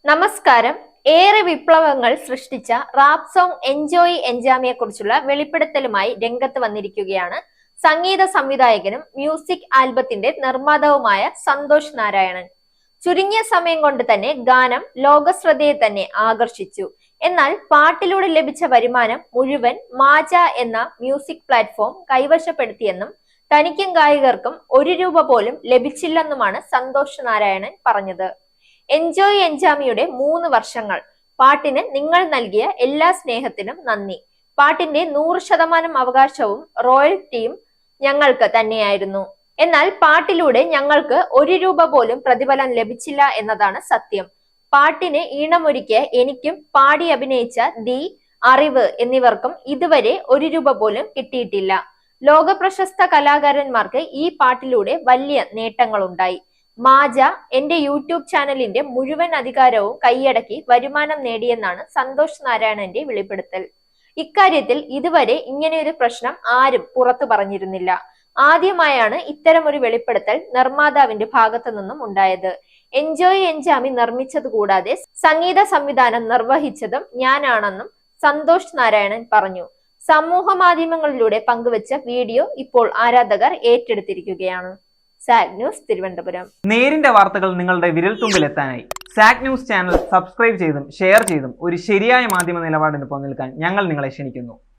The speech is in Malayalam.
നമസ്കാരം. ഏറെ വിപ്ലവങ്ങൾ സൃഷ്ടിച്ച റാപ്പ് സോങ് എൻജോയ് എൻജാമിയെ കുറിച്ചുള്ള വെളിപ്പെടുത്തലുമായി രംഗത്ത് വന്നിരിക്കുകയാണ് സംഗീത സംവിധായകനും മ്യൂസിക് ആൽബത്തിന്റെ നിർമ്മാതാവുമായ സന്തോഷ് നാരായണൻ. ചുരുങ്ങിയ സമയം കൊണ്ട് തന്നെ ഗാനം ലോകശ്രദ്ധയെ തന്നെ ആകർഷിച്ചു. എന്നാൽ പാട്ടിലൂടെ ലഭിച്ച വരുമാനം മുഴുവൻ മാജ എന്ന മ്യൂസിക് പ്ലാറ്റ്ഫോം കൈവശപ്പെടുത്തിയെന്നും തനിക്കും ഗായകർക്കും ₹1 പോലും ലഭിച്ചില്ലെന്നുമാണ് സന്തോഷ് നാരായണൻ പറഞ്ഞത്. എൻജോയ് എൻജാമിയുടെ 3 വർഷങ്ങൾ. പാട്ടിന് നിങ്ങൾ നൽകിയ എല്ലാ സ്നേഹത്തിനും നന്ദി. പാട്ടിന്റെ 100% അവകാശവും റോയൽറ്റിയും ഞങ്ങൾക്ക് തന്നെയായിരുന്നു. എന്നാൽ പാട്ടിലൂടെ ഞങ്ങൾക്ക് ₹1 പോലും പ്രതിഫലം ലഭിച്ചില്ല എന്നതാണ് സത്യം. പാട്ടിന് ഈണമൊരുക്കിയ എനിക്കും പാടി അഭിനയിച്ച ദി, അറിവ് എന്നിവർക്കും ഇതുവരെ ₹1 പോലും കിട്ടിയിട്ടില്ല. ലോകപ്രശസ്ത കലാകാരന്മാർക്ക് ഈ പാട്ടിലൂടെ വലിയ നേട്ടങ്ങളുണ്ടായി. മാജ എന്റെ യൂട്യൂബ് ചാനലിന്റെ മുഴുവൻ അധികാരവും കൈയടക്കി വരുമാനം നേടിയെന്നാണ് സന്തോഷ് നാരായണന്റെ വെളിപ്പെടുത്തൽ. ഇക്കാര്യത്തിൽ ഇതുവരെ ഇങ്ങനെയൊരു പ്രശ്നം ആരും പുറത്തു പറഞ്ഞിരുന്നില്ല. ആദ്യമായാണ് ഇത്തരമൊരു വെളിപ്പെടുത്തൽ നിർമ്മാതാവിന്റെ ഭാഗത്തു നിന്നും ഉണ്ടായത്. എൻജോയ് എൻജാമി നിർമ്മിച്ചത് കൂടാതെ സംഗീത സംവിധാനം നിർവഹിച്ചതും ഞാനാണെന്നും സന്തോഷ് നാരായണൻ പറഞ്ഞു. സമൂഹ മാധ്യമങ്ങളിലൂടെ പങ്കുവച്ച വീഡിയോ ഇപ്പോൾ ആരാധകർ ഏറ്റെടുത്തിരിക്കുകയാണ്. Zag news, Thiruvananthapuram. നേരിന്റെ വാർത്തകൾ നിങ്ങളുടെ വിരൽത്തുമ്പിൽ എത്താനായി സാഗ് ന്യൂസ് ചാനൽ സബ്സ്ക്രൈബ് ചെയ്തും ഷെയർ ചെയ്തും ഒരു ശരിയായ മാധ്യമ നിലപാടിനൊപ്പം നിൽക്കാൻ ഞങ്ങൾ നിങ്ങളെ ക്ഷണിക്കുന്നു.